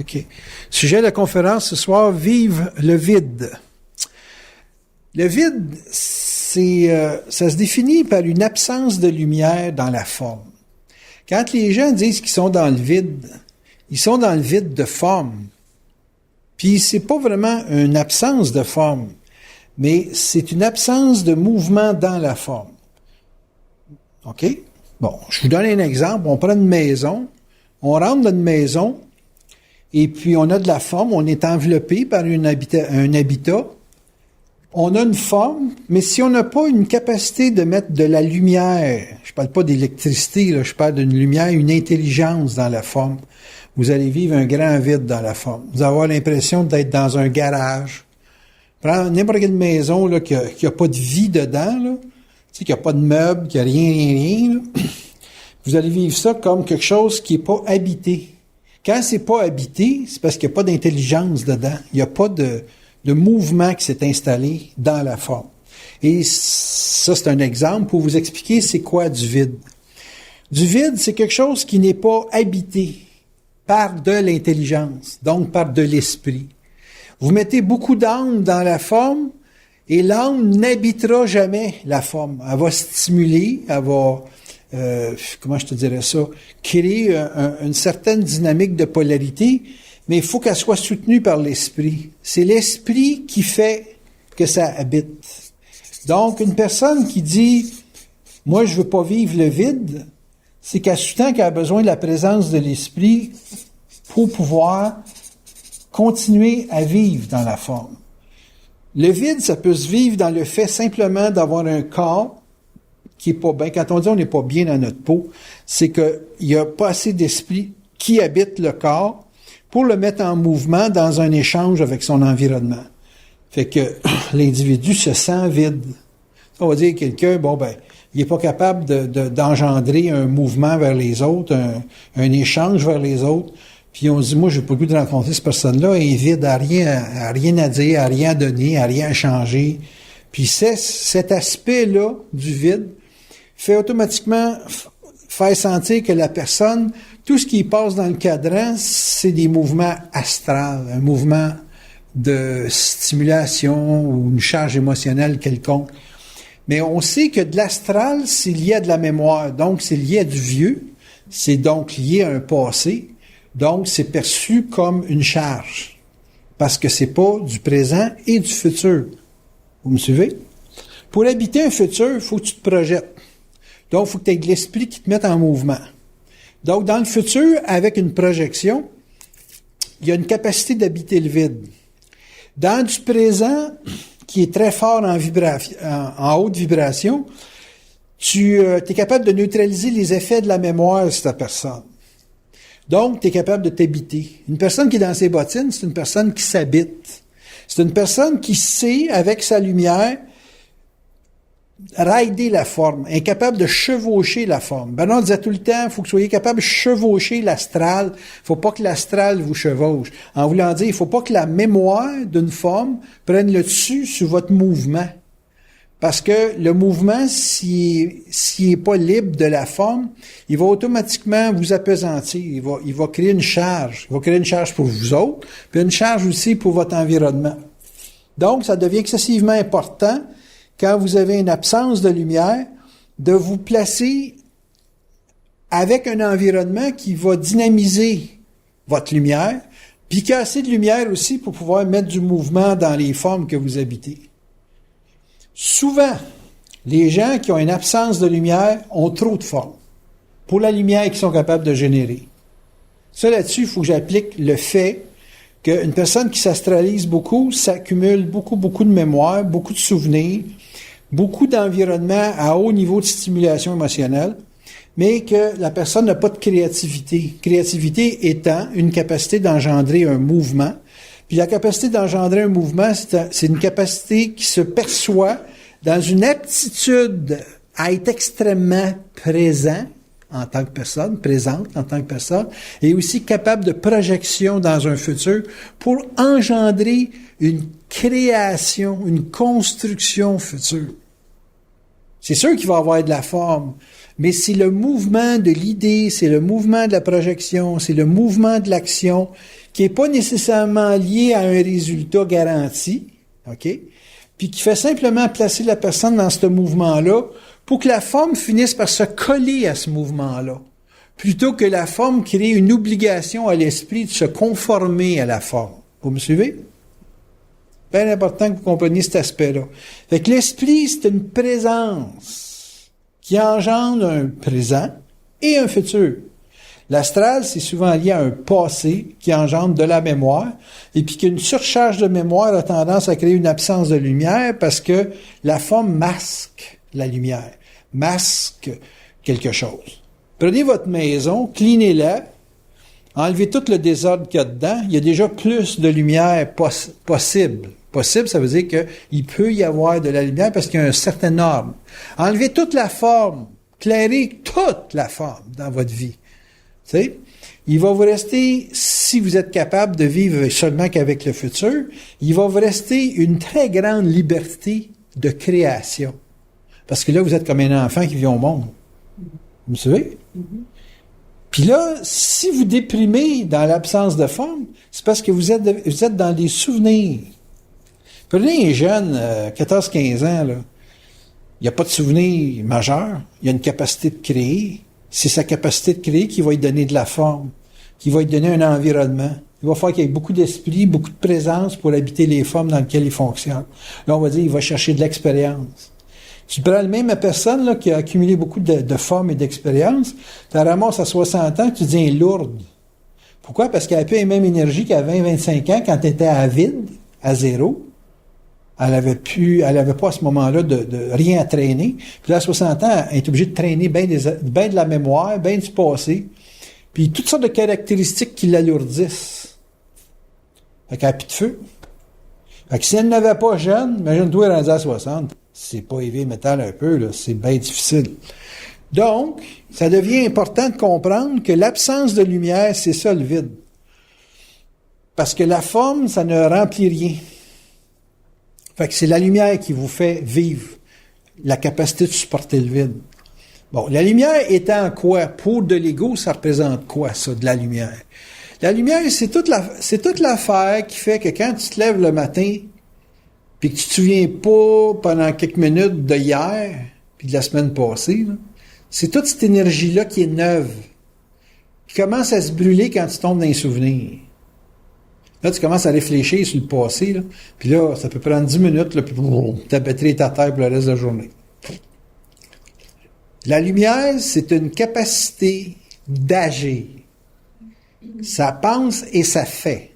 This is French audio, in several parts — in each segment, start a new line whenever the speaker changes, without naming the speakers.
OK. Sujet de la conférence ce soir, vive le vide. Le vide, ça se définit par une absence de lumière dans la forme. Quand les gens disent qu'ils sont dans le vide, ils sont dans le vide de forme. Puis c'est pas vraiment une absence de forme, mais c'est une absence de mouvement dans la forme. OK? Bon, je vous donne un exemple. On prend une maison, on rentre dans une maison, et puis on a de la forme, on est enveloppé par un habitat. On a une forme, mais si on n'a pas une capacité de mettre de la lumière, je parle pas d'électricité, là, je parle d'une lumière, une intelligence dans la forme, vous allez vivre un grand vide dans la forme. Vous allez avoir l'impression d'être dans un garage. Prends n'importe quelle maison là, qui a pas de vie dedans, là, tu sais, qu'il n'y a pas de meubles, qu'il n'y a rien, là. Vous allez vivre ça comme quelque chose qui n'est pas habité. Quand c'est pas habité, c'est parce qu'il n'y a pas d'intelligence dedans. Il n'y a pas de mouvement qui s'est installé dans la forme. Et ça, c'est un exemple pour vous expliquer c'est quoi du vide. Du vide, c'est quelque chose qui n'est pas habité par de l'intelligence, donc par de l'esprit. Vous mettez beaucoup d'âme dans la forme et l'âme n'habitera jamais la forme. Elle va stimuler, elle va... comment je te dirais ça, créer une certaine dynamique de polarité, mais il faut qu'elle soit soutenue par l'esprit. C'est l'esprit qui fait que ça habite. Donc, une personne qui dit « Moi, je veux pas vivre le vide », c'est qu'elle sous-tend qu'elle a besoin de la présence de l'esprit pour pouvoir continuer à vivre dans la forme. Le vide, ça peut se vivre dans le fait simplement d'avoir un corps qui est pas bien. Quand on dit on n'est pas bien dans notre peau, c'est qu'il n'y a pas assez d'esprit qui habite le corps pour le mettre en mouvement dans un échange avec son environnement. Fait que l'individu se sent vide. On va dire quelqu'un, il n'est pas capable d'engendrer un mouvement vers les autres, un échange vers les autres. Puis on se dit, moi, j'ai pas le goût de rencontrer cette personne-là, elle est vide, elle a rien à dire, elle a rien à donner, elle a rien à changer. Puis c'est cet aspect-là du vide fait automatiquement faire sentir que la personne, tout ce qui passe dans le cadran, c'est des mouvements astrales, un mouvement de stimulation ou une charge émotionnelle quelconque. Mais on sait que de l'astral, c'est lié à de la mémoire, donc c'est lié à du vieux, c'est donc lié à un passé, donc c'est perçu comme une charge, parce que c'est pas du présent et du futur. Vous me suivez? Pour habiter un futur, il faut que tu te projettes. Donc, il faut que tu aies de l'esprit qui te mette en mouvement. Donc, dans le futur, avec une projection, il y a une capacité d'habiter le vide. Dans du présent, qui est très fort en haute vibration, tu es capable de neutraliser les effets de la mémoire de cette personne. Donc, tu es capable de t'habiter. Une personne qui est dans ses bottines, c'est une personne qui s'habite. C'est une personne qui sait, avec sa lumière, rider la forme, incapable de chevaucher la forme. Bernard disait tout le temps, il faut que vous soyez capable de chevaucher l'astral. Il faut pas que l'astral vous chevauche. En voulant dire, il faut pas que la mémoire d'une forme prenne le dessus sur votre mouvement. Parce que le mouvement, s'il est pas libre de la forme, il va automatiquement vous appesantir. Il va créer une charge. Il va créer une charge pour vous autres, puis une charge aussi pour votre environnement. Donc, ça devient excessivement important quand vous avez une absence de lumière, de vous placer avec un environnement qui va dynamiser votre lumière, puis qu'il y a assez de lumière aussi pour pouvoir mettre du mouvement dans les formes que vous habitez. Souvent, les gens qui ont une absence de lumière ont trop de formes pour la lumière qu'ils sont capables de générer. Ça, là-dessus, il faut que j'applique le fait qu'une personne qui s'astralise beaucoup, s'accumule beaucoup de mémoire, beaucoup de souvenirs, beaucoup d'environnement à haut niveau de stimulation émotionnelle, mais que la personne n'a pas de créativité. Créativité étant une capacité d'engendrer un mouvement. Puis la capacité d'engendrer un mouvement, c'est une capacité qui se perçoit dans une aptitude à être extrêmement présent en tant que personne, présente en tant que personne, et aussi capable de projection dans un futur pour engendrer une création, une construction future. C'est sûr qu'il va avoir de la forme, mais c'est le mouvement de l'idée, c'est le mouvement de la projection, c'est le mouvement de l'action qui est pas nécessairement lié à un résultat garanti, OK? Puis qui fait simplement placer la personne dans ce mouvement-là pour que la forme finisse par se coller à ce mouvement-là, plutôt que la forme crée une obligation à l'esprit de se conformer à la forme. Vous me suivez? Bien important que vous compreniez cet aspect-là. Fait que l'esprit, c'est une présence qui engendre un présent et un futur. L'astral, c'est souvent lié à un passé qui engendre de la mémoire, et puis qu'une surcharge de mémoire a tendance à créer une absence de lumière parce que la forme masque la lumière, masque quelque chose. Prenez votre maison, cleanez-la, enlevez tout le désordre qu'il y a dedans, il y a déjà plus de lumière possible. Possible, ça veut dire qu'il peut y avoir de la lumière parce qu'il y a un certain ordre. Enlevez toute la forme, clairez toute la forme dans votre vie. Tu sais, il va vous rester, si vous êtes capable de vivre seulement qu'avec le futur, il va vous rester une très grande liberté de création. Parce que là, vous êtes comme un enfant qui vit au monde. Vous me suivez? Puis là, si vous déprimez dans l'absence de forme, c'est parce que vous êtes dans des souvenirs. Prenez un jeune, 14-15 ans, là. Il n'y a pas de souvenirs majeurs. Il a une capacité de créer. C'est sa capacité de créer qui va lui donner de la forme, qui va lui donner un environnement. Il va falloir qu'il y ait beaucoup d'esprit, beaucoup de présence pour habiter les formes dans lesquelles il fonctionne. Là, on va dire, il va chercher de l'expérience. Tu prends la même personne là, qui a accumulé beaucoup de formes et d'expérience, tu la ramasses à 60 ans, tu dis, elle est lourde. Pourquoi? Parce qu'elle a plus la même énergie qu'à 20-25 ans quand elle était à vide, à zéro. Elle avait pas à ce moment-là de rien à traîner. Puis là, à 60 ans, elle est obligée de traîner bien de la mémoire, bien du passé. Puis toutes sortes de caractéristiques qui l'alourdissent. Fait qu'elle n'a plus de feu. Fait que si elle n'avait pas jeune, imagine-toi rendu à 60. C'est pas heavy metal un peu, là. C'est bien difficile. Donc, ça devient important de comprendre que l'absence de lumière, c'est ça le vide. Parce que la forme, ça ne remplit rien. Fait que c'est la lumière qui vous fait vivre la capacité de supporter le vide. Bon, la lumière étant quoi? Pour de l'ego, ça représente quoi, ça, de la lumière? La lumière, c'est toute l'affaire qui fait que quand tu te lèves le matin, puis que tu te souviens pas pendant quelques minutes de hier, puis de la semaine passée, là, c'est toute cette énergie-là qui est neuve, qui commence à se brûler quand tu tombes dans les souvenirs. Là, tu commences à réfléchir sur le passé, là, puis là, ça peut prendre 10 minutes, là, puis ta batterie est à terre pour le reste de la journée. La lumière, c'est une capacité d'agir. Ça pense et ça fait.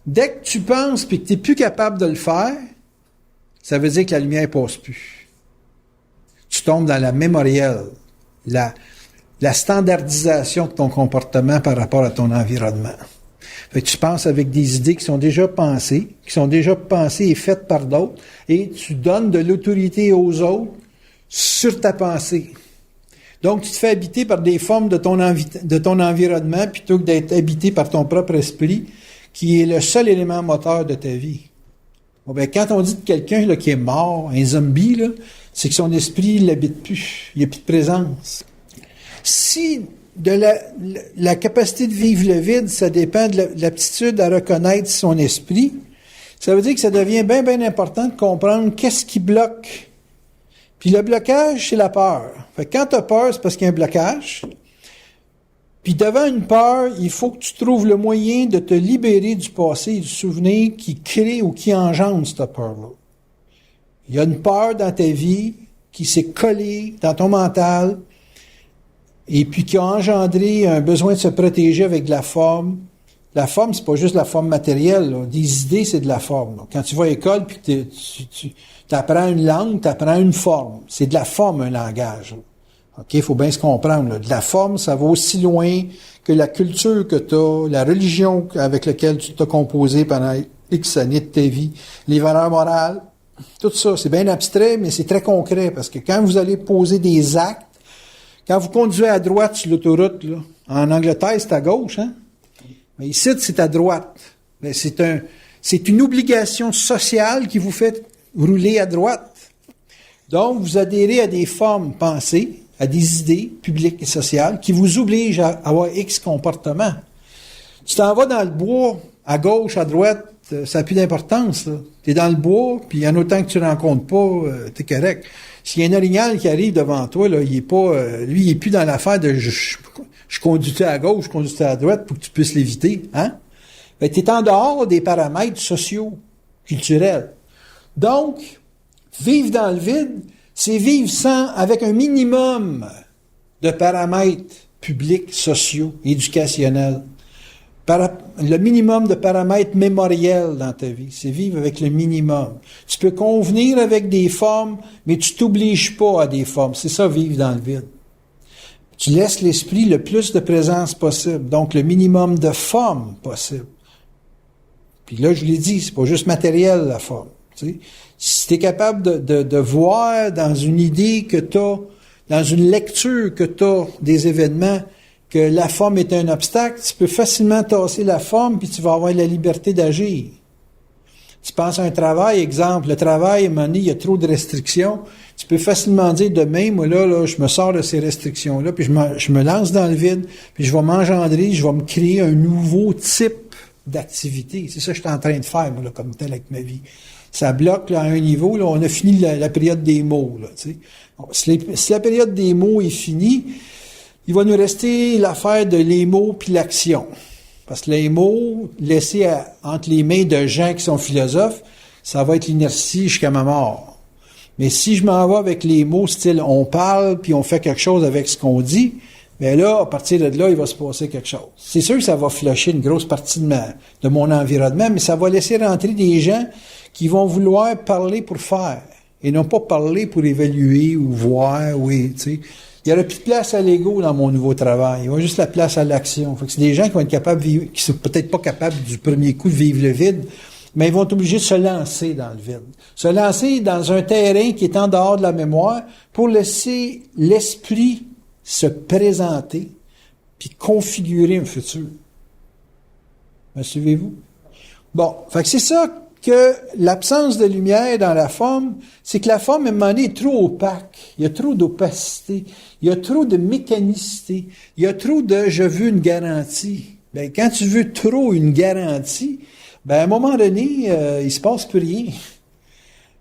Dès que tu penses puis que tu n'es plus capable de le faire, ça veut dire que la lumière ne passe plus. Tu tombes dans la mémorielle, la standardisation de ton comportement par rapport à ton environnement. Fait que tu penses avec des idées qui sont déjà pensées et faites par d'autres, et tu donnes de l'autorité aux autres sur ta pensée. Donc, tu te fais habiter par des formes de ton environnement plutôt que d'être habité par ton propre esprit, qui est le seul élément moteur de ta vie. Bon, ben, quand on dit de quelqu'un là, qui est mort, un zombie, là, c'est que son esprit ne l'habite plus. Il n'y a plus de présence. Si de la capacité de vivre le vide, ça dépend de l'aptitude à reconnaître son esprit, ça veut dire que ça devient bien, bien important de comprendre qu'est-ce qui bloque. Puis le blocage, c'est la peur. Fait que quand tu as peur, c'est parce qu'il y a un blocage. Puis devant une peur, il faut que tu trouves le moyen de te libérer du passé et du souvenir qui crée ou qui engendre cette peur-là. Il y a une peur dans ta vie qui s'est collée dans ton mental et puis qui a engendré un besoin de se protéger avec de la forme. La forme, c'est pas juste la forme matérielle, là. Des idées, c'est de la forme, là. Quand tu vas à l'école puis que tu apprends une langue, tu apprends une forme. C'est de la forme, un langage, là. OK, il faut bien se comprendre, là. De la forme, ça va aussi loin que la culture que tu as, la religion avec laquelle tu t'as composé pendant X années de ta vie, les valeurs morales, tout ça. C'est bien abstrait, mais c'est très concret parce que quand vous allez poser des actes, quand vous conduisez à droite sur l'autoroute, là, en Angleterre, c'est à gauche, hein? Mais ici, c'est à droite. Mais c'est une obligation sociale qui vous fait rouler à droite. Donc, vous adhérez à des formes pensées, à des idées publiques et sociales qui vous obligent à avoir X comportement. Tu t'en vas dans le bois, à gauche, à droite, ça n'a plus d'importance, là. T'es dans le bois, puis en autant que tu rencontres pas, t'es correct. S'il y a un orignal qui arrive devant toi, là, il est pas, lui, il est plus dans l'affaire de je conduis à gauche, je conduis à droite pour que tu puisses l'éviter, hein? Fait que t'es en dehors des paramètres sociaux, culturels. Donc, vivre dans le vide, c'est vivre avec un minimum de paramètres publics, sociaux, éducationnels. Le minimum de paramètres mémoriels dans ta vie, c'est vivre avec le minimum. Tu peux convenir avec des formes, mais tu t'obliges pas à des formes. C'est ça, vivre dans le vide. Tu laisses l'esprit le plus de présence possible, donc le minimum de formes possible. Puis là, je l'ai dit, c'est pas juste matériel, la forme. Tu sais. Si tu es capable de voir dans une idée que tu as, dans une lecture que tu as des événements, que la forme est un obstacle, tu peux facilement tasser la forme, puis tu vas avoir la liberté d'agir. Tu penses à un travail, exemple, le travail, à un moment donné, il y a trop de restrictions, tu peux facilement dire demain, moi là, je me sors de ces restrictions-là, puis je me lance dans le vide, puis je vais m'engendrer, je vais me créer un nouveau type d'activité. C'est ça que je suis en train de faire, moi, là, comme tel avec ma vie. Ça bloque là, à un niveau, là, on a fini la période des mots. Là, tu sais. Bon, si la période des mots est finie, il va nous rester l'affaire de les mots puis l'action. Parce que les mots, laissés entre les mains de gens qui sont philosophes, ça va être l'inertie jusqu'à ma mort. Mais si je m'en vais avec les mots, style on parle puis on fait quelque chose avec ce qu'on dit, bien là, à partir de là, il va se passer quelque chose. C'est sûr que ça va flusher une grosse partie de mon environnement, mais ça va laisser rentrer des gens qui vont vouloir parler pour faire et non pas parler pour évaluer ou voir, oui, tu sais. Il n'y aura plus de place à l'ego dans mon nouveau travail. Il y aura juste la place à l'action. Fait que c'est des gens qui vont être capables de vivre, qui sont peut-être pas capables du premier coup de vivre le vide, mais ils vont être obligés de se lancer dans le vide. Se lancer dans un terrain qui est en dehors de la mémoire pour laisser l'esprit se présenter puis configurer un futur. Me suivez-vous? Bon, fait que c'est ça que l'absence de lumière dans la forme, c'est que la forme, à un moment donné, est trop opaque. Il y a trop d'opacité. Il y a trop de mécanicité. Il y a trop de « je veux une garantie ». Ben, quand tu veux trop une garantie, ben, à un moment donné, il se passe plus rien.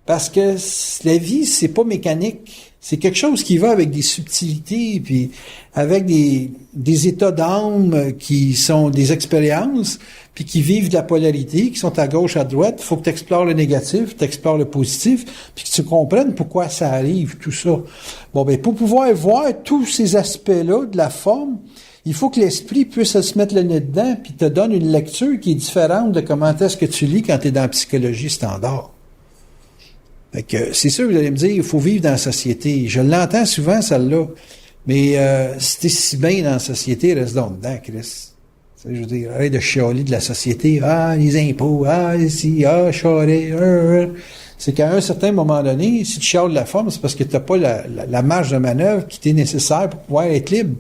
Parce que la vie, c'est pas mécanique. C'est quelque chose qui va avec des subtilités, puis avec des états d'âme qui sont des expériences, puis qui vivent de la polarité, qui sont à gauche, à droite. Il faut que tu explores le négatif, tu explores le positif, puis que tu comprennes pourquoi ça arrive, tout ça. Bon, ben pour pouvoir voir tous ces aspects-là de la forme, il faut que l'esprit puisse se mettre le nez dedans, puis te donne une lecture qui est différente de comment est-ce que tu lis quand tu es dans la psychologie standard. Fait que c'est sûr, vous allez me dire, il faut vivre dans la société. Je l'entends souvent, celle-là. Mais si t'es si bien dans la société, reste donc dedans, Chris. Je veux dire, arrête de chialer de la société. Ah, les impôts, ah, ici, ah, chialer. C'est qu'à un certain moment donné, si tu chiales de la forme, c'est parce que t'as pas la marge de manœuvre qui t'est nécessaire pour pouvoir être libre.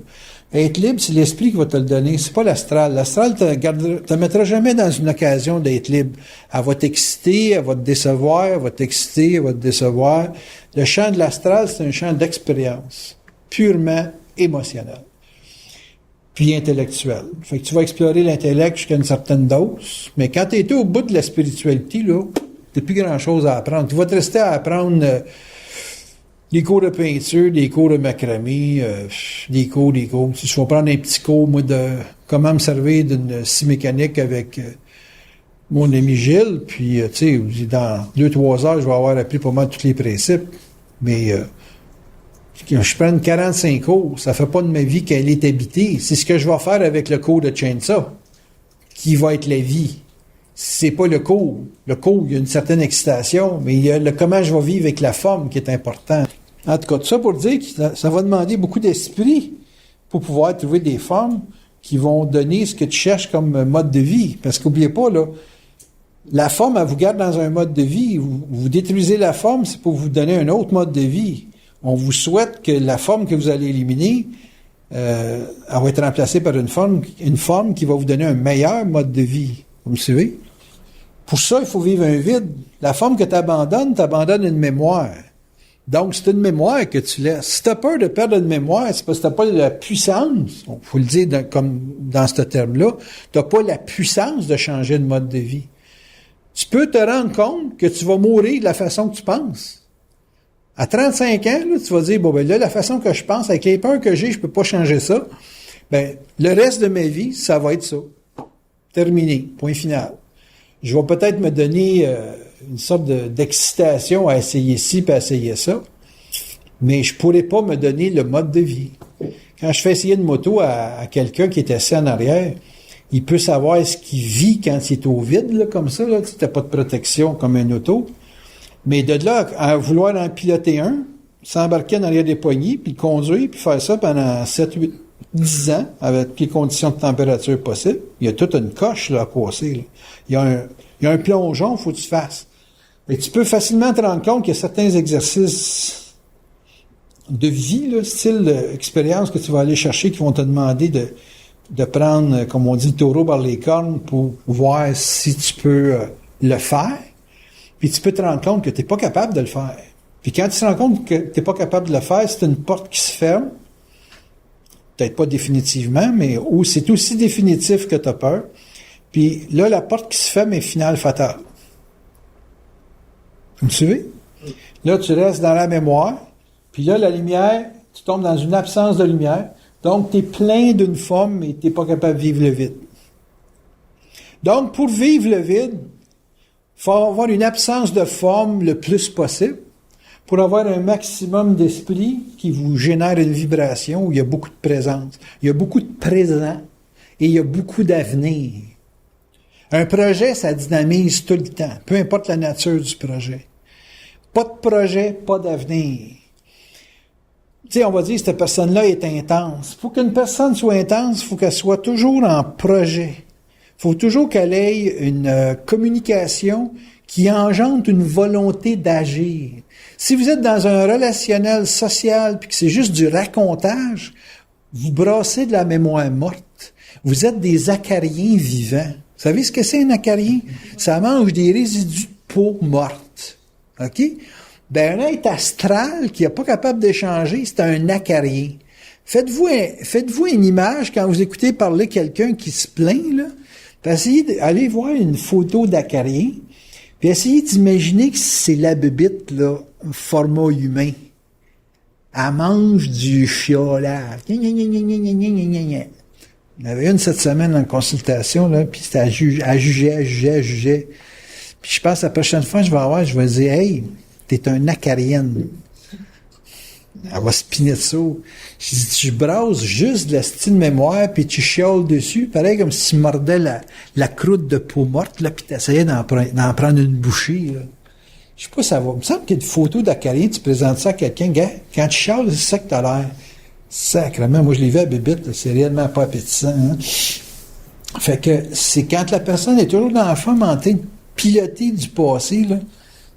Être libre, c'est l'esprit qui va te le donner. C'est pas l'astral. L'astral te mettra jamais dans une occasion d'être libre. Elle va t'exciter, elle va te décevoir, elle va t'exciter, elle va te décevoir. Le champ de l'astral, c'est un champ d'expérience. Purement émotionnel. Puis intellectuel. Fait que tu vas explorer l'intellect jusqu'à une certaine dose. Mais quand tu es au bout de la spiritualité, là, t'as plus grand chose à apprendre. Tu vas te rester à apprendre, des cours de peinture, des cours de macramé, des cours. Si je vais prendre un petit cours, moi, de comment me servir d'une scie mécanique avec mon ami Gilles, puis, tu sais, dans 2-3 heures, je vais avoir appris pas mal tous les principes, mais que je prenne 45 cours, ça fait pas de ma vie qu'elle est habitée. C'est ce que je vais faire avec le cours de Chainsaw, qui va être la vie. C'est pas le cours. Le cours, il y a une certaine excitation, mais il y a le comment je vais vivre avec la forme qui est important. En tout cas, tout ça pour dire que ça va demander beaucoup d'esprit pour pouvoir trouver des formes qui vont donner ce que tu cherches comme mode de vie. Parce qu'oubliez pas, là, la forme, elle vous garde dans un mode de vie. Vous détruisez la forme, c'est pour vous donner un autre mode de vie. On vous souhaite que la forme que vous allez éliminer, elle va être remplacée par une forme qui va vous donner un meilleur mode de vie. Vous me suivez? Pour ça, il faut vivre un vide. La forme que tu abandonnes une mémoire. Donc, c'est une mémoire que tu laisses. Si tu as peur de perdre une mémoire, c'est parce que tu n'as pas la puissance, il faut le dire comme dans ce terme-là, tu n'as pas la puissance de changer de mode de vie. Tu peux te rendre compte que tu vas mourir de la façon que tu penses. À 35 ans, là, tu vas dire, bon, ben là, la façon que je pense, avec les peurs que j'ai, je peux pas changer ça. Ben, le reste de ma vie, ça va être ça. Terminé. Point final. Je vais peut-être me donner une sorte d'excitation à essayer ci puis à essayer ça, mais je pourrais pas me donner le mode de vie. Quand je fais essayer une moto à quelqu'un qui est assis en arrière, il peut savoir ce qu'il vit quand il est au vide, là, comme ça, là, tu n'as pas de protection comme un auto. Mais de là à vouloir en piloter un, s'embarquer en arrière des poignées, puis conduire, puis faire ça pendant 7, 8, 10 ans, avec toutes les conditions de température possibles, il y a toute une coche là, à passer. Là. Il y a un plongeon, faut que tu fasses. Et tu peux facilement te rendre compte qu'il y a certains exercices de vie, là, style expérience que tu vas aller chercher, qui vont te demander de prendre, comme on dit, le taureau par les cornes pour voir si tu peux le faire. Puis tu peux te rendre compte que tu n'es pas capable de le faire. Puis quand tu te rends compte que tu n'es pas capable de le faire, c'est une porte qui se ferme. Peut-être pas définitivement, mais c'est aussi définitif que tu as peur. Puis là, la porte qui se ferme est finale fatale. Vous me suivez? Là, tu restes dans la mémoire. Puis là, la lumière, tu tombes dans une absence de lumière. Donc, tu es plein d'une forme, mais tu n'es pas capable de vivre le vide. Donc, pour vivre le vide, il faut avoir une absence de forme le plus possible pour avoir un maximum d'esprit qui vous génère une vibration où il y a beaucoup de présence, il y a beaucoup de présent et il y a beaucoup d'avenir. Un projet, ça dynamise tout le temps, peu importe la nature du projet. Pas de projet, pas d'avenir. Tu sais, on va dire que cette personne-là est intense. Pour qu'une personne soit intense, il faut qu'elle soit toujours en projet. Il faut toujours qu'elle ait une communication qui engendre une volonté d'agir. Si vous êtes dans un relationnel social puis que c'est juste du racontage, vous brassez de la mémoire morte. Vous êtes des acariens vivants. Vous savez ce que c'est un acarien? Ça mange des résidus de peau morte. OK? Ben, un être astral qui n'est pas capable d'échanger, c'est un acarien. Faites-vous une image quand vous écoutez parler quelqu'un qui se plaint, là. Puis essayez d'aller voir une photo d'acarien, puis essayez d'imaginer que c'est la bébite, là, format humain. Elle mange du chiolage. Il y en avait une cette semaine en consultation, là, puis elle jugeait. Puis je pense la prochaine fois, je vais dire, hey, t'es un acarienne. Elle va spinner de ça. Je dis, tu brasses juste de la style mémoire, puis tu chioles dessus, pareil comme si tu mordais la croûte de peau morte, là, puis tu essayais d'en prendre une bouchée. Là. Je sais pas, ça va. Il me semble qu'il y a une photo d'acarien, tu présentes ça à quelqu'un, gars, quand tu chiales, c'est ça que t'as l'air. Sacrément, moi je l'ai vu à Bébite, là, c'est réellement pas appétissant. Hein? Fait que c'est quand la personne est toujours dans la forme en train de piloter du passé, là.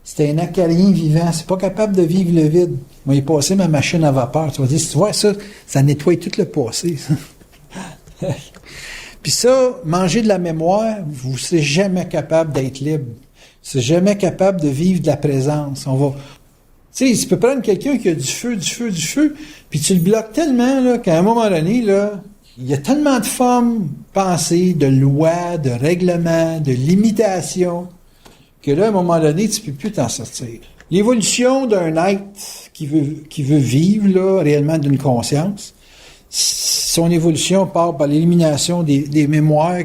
C'est un acarien vivant. C'est pas capable de vivre le vide. Moi, j'ai passé ma machine à vapeur. Tu vas dire, si tu vois ça, ça nettoie tout le passé. Puis ça, manger de la mémoire, vous ne serez jamais capable d'être libre. Vous ne serez jamais capable de vivre de la présence. Tu sais, tu peux prendre quelqu'un qui a du feu, puis tu le bloques tellement là, qu'à un moment donné, là, il y a tellement de formes pensées, de lois, de règlements, de limitations, que là, à un moment donné, tu ne peux plus t'en sortir. L'évolution d'un être qui veut vivre là, réellement d'une conscience, son évolution part par l'élimination des mémoires,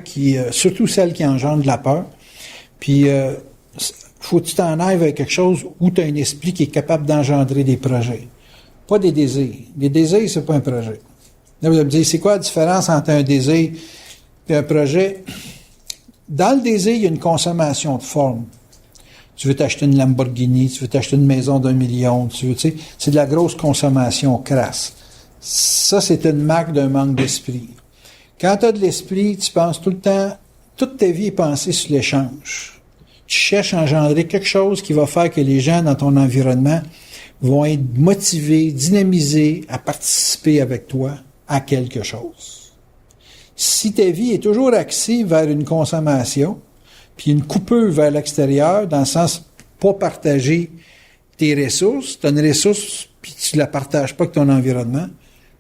surtout celles qui engendrent de la peur. Puis, faut que tu t'en ailles avec quelque chose où tu as un esprit qui est capable d'engendrer des projets. Pas des désirs. Des désirs, c'est pas un projet. Là, vous allez me dire, c'est quoi la différence entre un désir et un projet? Dans le désir, il y a une consommation de forme. Tu veux t'acheter une Lamborghini, tu veux t'acheter une maison d'1 million, c'est de la grosse consommation crasse. Ça, c'est une marque d'un manque d'esprit. Quand tu as de l'esprit, tu penses tout le temps, toute ta vie est pensée sur l'échange. Tu cherches à engendrer quelque chose qui va faire que les gens dans ton environnement vont être motivés, dynamisés à participer avec toi à quelque chose. Si ta vie est toujours axée vers une consommation, puis une coupure vers l'extérieur, dans le sens pas partager tes ressources, tu as une ressource, puis tu la partages pas avec ton environnement,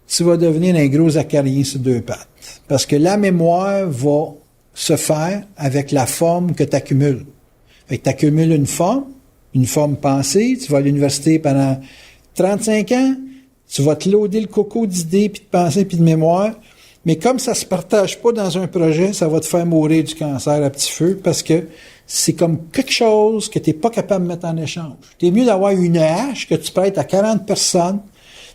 tu vas devenir un gros acarien sur deux pattes. Parce que la mémoire va se faire avec la forme que tu accumules. Fait que tu accumules une forme pensée, tu vas à l'université pendant 35 ans, tu vas te loader le coco d'idées, puis de pensées, puis de mémoire, mais comme ça se partage pas dans un projet, ça va te faire mourir du cancer à petit feu, parce que c'est comme quelque chose que tu n'es pas capable de mettre en échange. T'es mieux d'avoir une hache que tu prêtes à 40 personnes,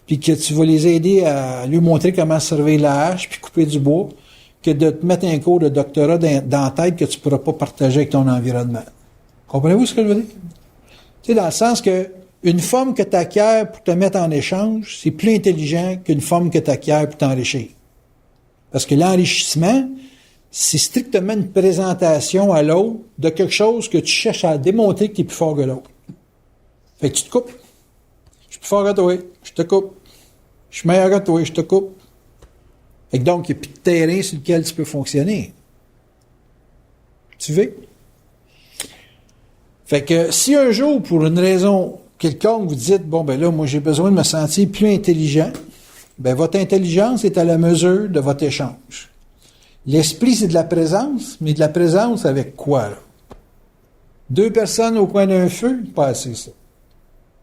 puis que tu vas les aider à lui montrer comment servir la hache, puis couper du bois, que de te mettre un cours de doctorat dans la tête que tu pourras pas partager avec ton environnement. Comprenez-vous ce que je veux dire? Tu sais, dans le sens que une forme que tu acquiers pour te mettre en échange, c'est plus intelligent qu'une forme que tu acquiers pour t'enrichir. Parce que l'enrichissement, c'est strictement une présentation à l'autre de quelque chose que tu cherches à démontrer que tu es plus fort que l'autre. Fait que tu te coupes. Je suis plus fort que toi, je te coupe. Je suis meilleur que toi, je te coupe. Fait que donc, il n'y a plus de terrain sur lequel tu peux fonctionner. Tu veux? Fait que si un jour, pour une raison quelconque, vous dites, bon, ben là, moi, j'ai besoin de me sentir plus intelligent, ben votre intelligence est à la mesure de votre échange. L'esprit, c'est de la présence, mais de la présence avec quoi, là? 2 personnes au coin d'un feu, pas assez, ça.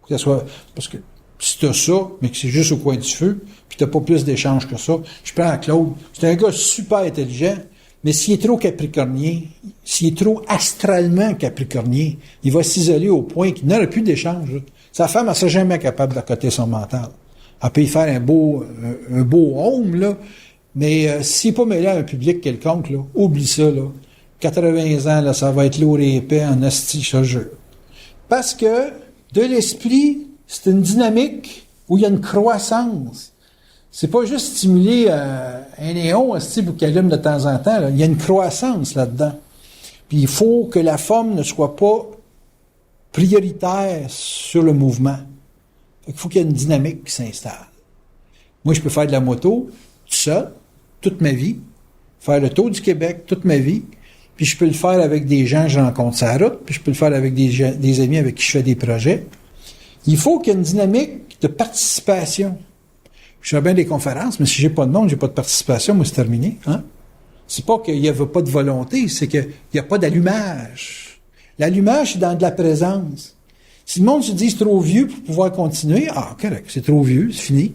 Que ça soit, parce que si t'as ça, mais que c'est juste au coin du feu, puis t'as pas plus d'échange que ça, je prends Claude, c'est un gars super intelligent, mais s'il est trop capricornien, s'il est trop astralement capricornien, il va s'isoler au point qu'il n'aura plus d'échange, là. Sa femme, elle sera jamais capable d'accoter son mental. Elle peut y faire un beau home, là, mais s'il n'est pas mêlé à un public quelconque, là, oublie ça, là. 80 ans, là, ça va être lourd et épais en asti, je te jure. Parce que de l'esprit, c'est une dynamique où il y a une croissance. C'est pas juste stimuler un néon asti qui allume de temps en temps, là. Il y a une croissance là-dedans. Puis il faut que la forme ne soit pas prioritaire sur le mouvement. Il faut qu'il y ait une dynamique qui s'installe. Moi, je peux faire de la moto tout seul, toute ma vie, faire le tour du Québec toute ma vie, puis je peux le faire avec des gens que je rencontre sur la route, puis je peux le faire avec des amis avec qui je fais des projets. Il faut qu'il y ait une dynamique de participation. Je fais bien des conférences, mais si j'ai pas de monde, j'ai pas de participation, moi, c'est terminé. Hein? C'est pas qu'il y avait pas de volonté, c'est qu'il n'y a pas d'allumage. L'allumage, c'est dans de la présence. Si le monde se dit c'est trop vieux pour pouvoir continuer, correct, c'est trop vieux, c'est fini.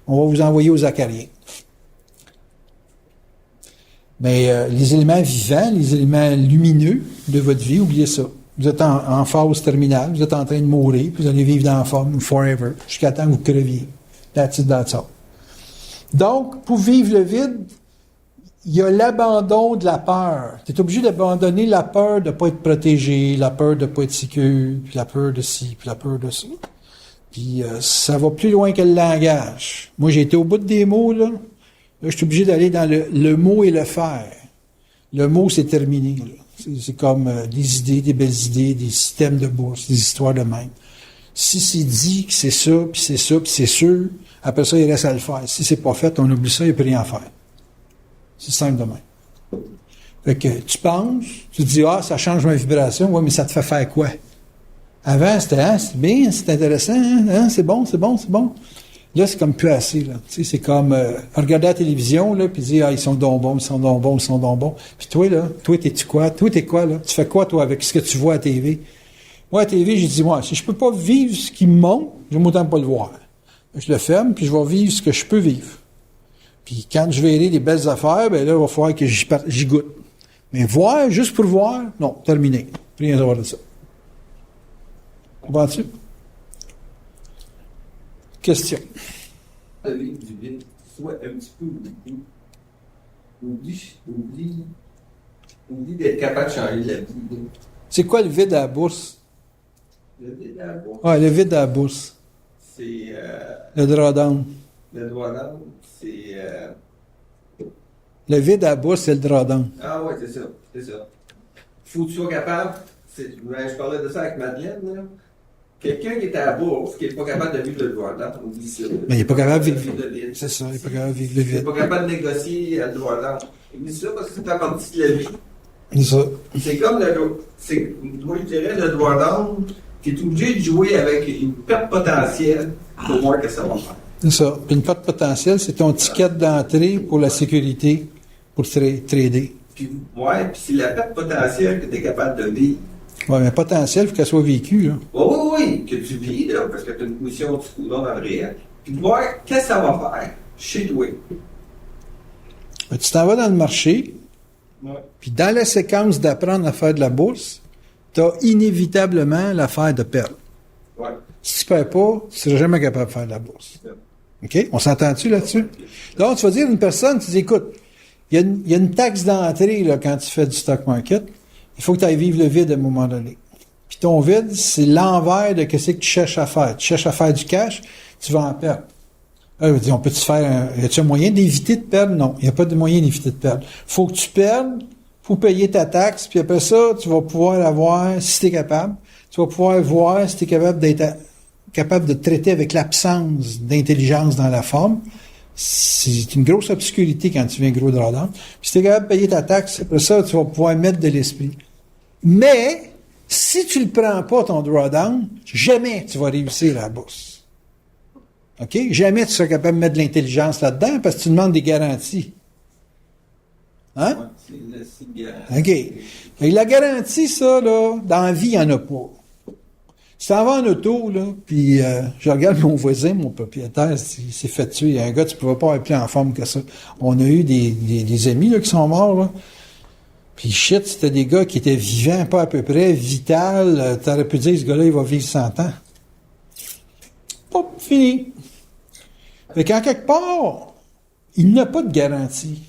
On va vous envoyer aux acariens. Mais les éléments vivants, les éléments lumineux de votre vie, oubliez ça. Vous êtes en phase terminale, vous êtes en train de mourir, puis vous allez vivre dans la forme forever, jusqu'à temps que vous creviez. That's it, that's all. Donc, pour vivre le vide, il y a l'abandon de la peur. Tu es obligé d'abandonner la peur de ne pas être protégé, la peur de ne pas être sécure, puis la peur de ci, puis la peur de ça. Puis ça va plus loin que le langage. Moi, j'ai été au bout des mots, là. Là, je suis obligé d'aller dans le mot et le faire. Le mot, c'est terminé, là. C'est comme des idées, des belles idées, des systèmes de bourse, des histoires de même. Si c'est dit que c'est ça, puis c'est sûr, après ça, il reste à le faire. Si c'est pas fait, on oublie ça, il n'y a plus rien à faire. C'est simple de même. Fait que tu penses, tu te dis, ça change ma vibration, ouais, mais ça te fait faire quoi? Avant, c'était, c'est bien, c'est intéressant, c'est bon. Là, c'est comme plus assez, là. Tu sais, c'est comme regarder la télévision, là, puis dire, ils sont donc bons. Puis toi, là, t'es-tu quoi? Toi, t'es quoi, là? Tu fais quoi, toi, avec ce que tu vois à TV? Moi, à TV, j'ai dit, moi, si je peux pas vivre ce qui me montre, je m'autant pas le voir. Je le ferme, puis je vais vivre ce que je peux vivre. Puis quand je verrai des belles affaires, ben là, il va falloir que j'y goûte. Mais voir, juste pour voir, non, terminé. Rien à voir de ça. Comprends-tu? Question.
Du vide, soit un petit peu oublie d'être capable de changer la vie.
C'est quoi le vide à la bourse?
Le vide à la bourse?
Ouais, le vide à la bourse.
C'est...
le drawdown.
Le drawdown, c'est...
Le vide à la bourse, c'est le drawdown.
Ah ouais, c'est ça. Faut que tu sois capable... je parlais de ça avec Madeleine, là. Quelqu'un qui est à la bourse, qui n'est pas capable de vivre le drawdown, on dit ça.
Mais il n'est pas capable de vivre le vide. C'est ça, il n'est pas capable de vivre le vide.
Il n'est pas capable de négocier le drawdown. Il dit ça parce que c'est un partie de la vie.
C'est ça.
C'est comme moi je dirais le drawdown, tu es obligé de jouer avec une perte potentielle pour voir que ça va faire.
C'est ça. Puis une perte potentielle, c'est ton ticket d'entrée pour la sécurité, pour trader.
Puis c'est la perte potentielle que tu es capable de vivre.
Oui, mais potentiel, il faut qu'elle soit vécue, là.
Oui, que tu vis, là, parce que tu as une position du coup dans le réel. Puis de voir qu'est-ce que ça va faire chez toi.
Ben, tu t'en vas dans le marché,
Ouais.
puis dans la séquence d'apprendre à faire de la bourse, tu as inévitablement l'affaire de perdre.
Ouais.
Si tu ne perds pas, tu ne seras jamais capable de faire de la bourse. OK? On s'entend-tu là-dessus? Donc, tu vas dire à une personne, tu dis, écoute, il y a une taxe d'entrée là, quand tu fais du stock market. Il faut que tu ailles vivre le vide à un moment donné. Puis ton vide, c'est l'envers de ce que tu cherches à faire. Tu cherches à faire du cash, tu vas en perdre. On peut-tu faire y a-t-il un moyen d'éviter de perdre? Non, il n'y a pas de moyen d'éviter de perdre. Faut que tu perdes, faut payer ta taxe, puis après ça, tu vas pouvoir avoir, si tu es capable, tu vas pouvoir voir si tu es capable de traiter avec l'absence d'intelligence dans la forme. C'est une grosse obscurité quand tu viens gros drawdown. Puis si tu es capable de payer ta taxe, après ça, tu vas pouvoir mettre de l'esprit. Mais, si tu ne prends pas ton drawdown, jamais tu vas réussir à la bourse. OK? Jamais tu seras capable de mettre de l'intelligence là-dedans parce que tu demandes des garanties. Hein?
Ouais, c'est bien.
OK. Et la garantie, ça, là, dans la vie, il n'y en a pas. Si t'en vas en auto, là, puis je regarde mon voisin, mon propriétaire, il s'est fait tuer. Il y a un gars, tu ne pouvais pas être plus en forme que ça. On a eu des amis là, qui sont morts, là. Puis shit, c'était des gars qui étaient vivants, pas à peu près, vital. T'aurais pu dire, ce gars-là, il va vivre 100 ans. Hop, fini. Fait qu'en quelque part, il n'a pas de garantie.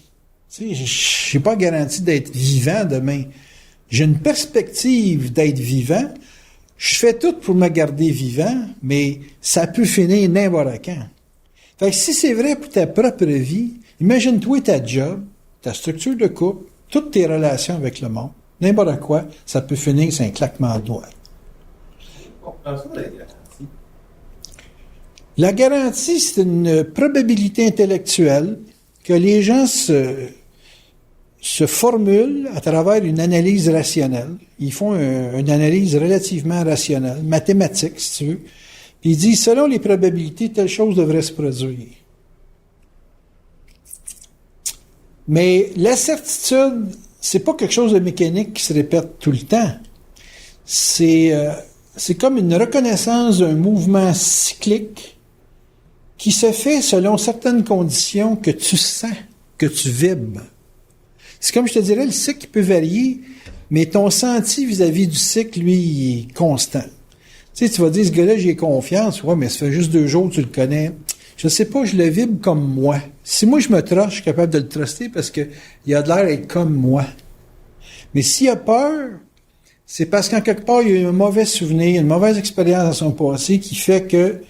Tu sais, je n'ai pas garantie d'être vivant demain. J'ai une perspective d'être vivant. Je fais tout pour me garder vivant, mais ça peut finir n'importe quand. Fait que si c'est vrai pour ta propre vie, imagine-toi ta job, ta structure de couple, toutes tes relations avec le monde, n'importe quoi, ça peut finir c'est un claquement de doigts. La garantie, c'est une probabilité intellectuelle que les gens se formulent à travers une analyse rationnelle. Ils font une analyse relativement rationnelle, mathématique, si tu veux. Puis ils disent, selon les probabilités, telle chose devrait se produire. Mais la certitude, c'est pas quelque chose de mécanique qui se répète tout le temps. C'est comme une reconnaissance d'un mouvement cyclique qui se fait selon certaines conditions que tu sens, que tu vibres. C'est comme je te dirais, le cycle peut varier, mais ton senti vis-à-vis du cycle, lui, il est constant. Tu sais, tu vas dire, ce gars-là, j'ai confiance. Ouais, mais ça fait juste 2 jours que tu le connais. Je sais pas, je le vibre comme moi. Si moi, je me truste, je suis capable de le truster parce que il a de l'air d'être comme moi. Mais s'il a peur, c'est parce qu'en quelque part, il y a eu un mauvais souvenir, une mauvaise expérience dans son passé qui fait que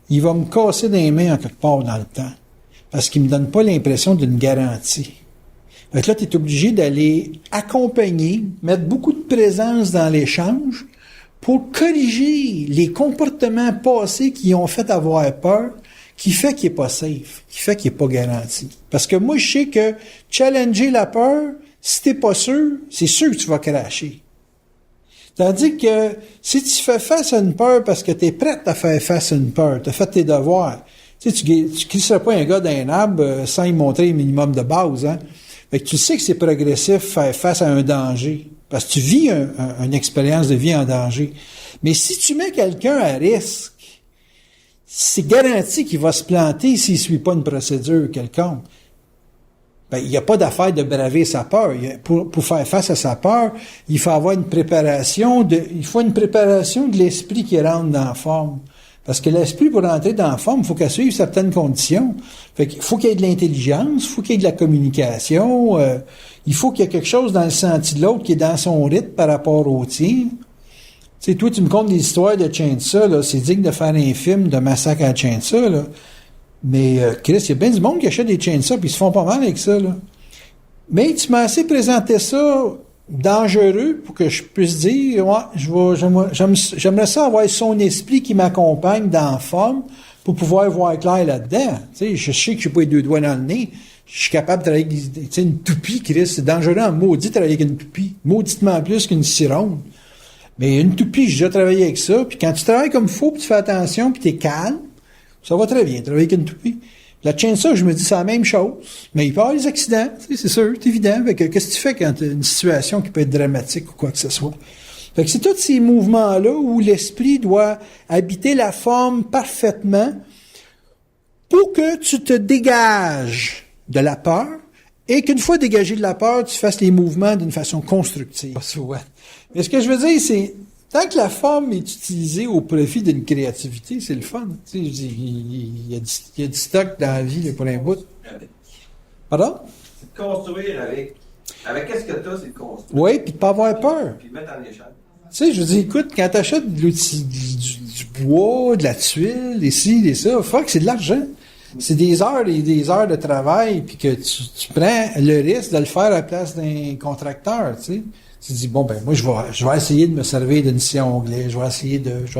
il va me casser des mains en quelque part dans le temps. Parce qu'il me donne pas l'impression d'une garantie. Fait que là, tu es obligé d'aller accompagner, mettre beaucoup de présence dans l'échange pour corriger les comportements passés qui ont fait avoir peur, qui fait qu'il n'est pas safe, qui fait qu'il n'est pas garanti. Parce que moi, je sais que challenger la peur, si t'es pas sûr, c'est sûr que tu vas cracher. Tandis que si tu fais face à une peur parce que tu es prête à faire face à une peur, tu as fait tes devoirs, tu sais, tu glisserais pas un gars d'un arbre sans lui montrer un minimum de base, hein. Fait que tu sais que c'est progressif faire face à un danger, parce que tu vis une expérience de vie en danger. Mais si tu mets quelqu'un à risque, c'est garanti qu'il va se planter s'il suit pas une procédure quelconque. Ben, il n'y a pas d'affaire de braver sa peur. Pour faire face à sa peur, il faut avoir une préparation de l'esprit qui rentre dans la forme. Parce que l'esprit, pour rentrer dans la forme, il faut qu'elle suive certaines conditions. Fait qu'il faut qu'il y ait de l'intelligence, il faut qu'il y ait de la communication, il faut qu'il y ait quelque chose dans le senti de l'autre qui est dans son rythme par rapport au tien. Tu sais, toi, tu me contes des histoires de Chainsaw, là, c'est digne de faire un film de massacre à Chainsaw, là. Mais, Chris, il y a bien du monde qui achète des Chainsaw puis ils se font pas mal avec ça, là. Mais tu m'as assez présenté ça dangereux pour que je puisse dire, ouais, j'aimerais ça avoir son esprit qui m'accompagne dans la forme pour pouvoir voir clair là-dedans. Tu sais, je sais que j'ai pas les 2 doigts dans le nez. Je suis capable de travailler avec une toupie, Chris. C'est dangereux en maudit de travailler avec une toupie. Mauditement plus qu'une cironde. Mais une toupie, j'ai déjà travaillé avec ça. Puis quand tu travailles comme il faut, puis tu fais attention, puis tu es calme, ça va très bien, travailler avec une toupie. La chainsaw, je me dis, c'est la même chose. Mais il peut y avoir des accidents, c'est sûr, c'est évident. Fait que, qu'est-ce que tu fais quand tu as une situation qui peut être dramatique ou quoi que ce soit? Fait que c'est tous ces mouvements-là où l'esprit doit habiter la forme parfaitement pour que tu te dégages de la peur et qu'une fois dégagé de la peur, tu fasses les mouvements d'une façon constructive. Mais ce que je veux dire, c'est tant que la forme est utilisée au profit d'une créativité, c'est le fun. Tu sais, je dis, il y a du stock dans la vie là, pour un bout. Pardon?
C'est de construire avec. Avec qu'est-ce que tu as, c'est de construire.
Oui, puis de pas avoir peur.
Puis mettre en échelle.
Tu sais, je dis, écoute, quand tu achètes du bois, de la tuile, des ci, des ça, fuck, c'est de l'argent. C'est des heures et des heures de travail, puis que tu prends le risque de le faire à la place d'un contracteur, tu sais. Tu dis, bon, ben, moi, je vais essayer de me servir d'une scie à onglet, je vais essayer de. Puis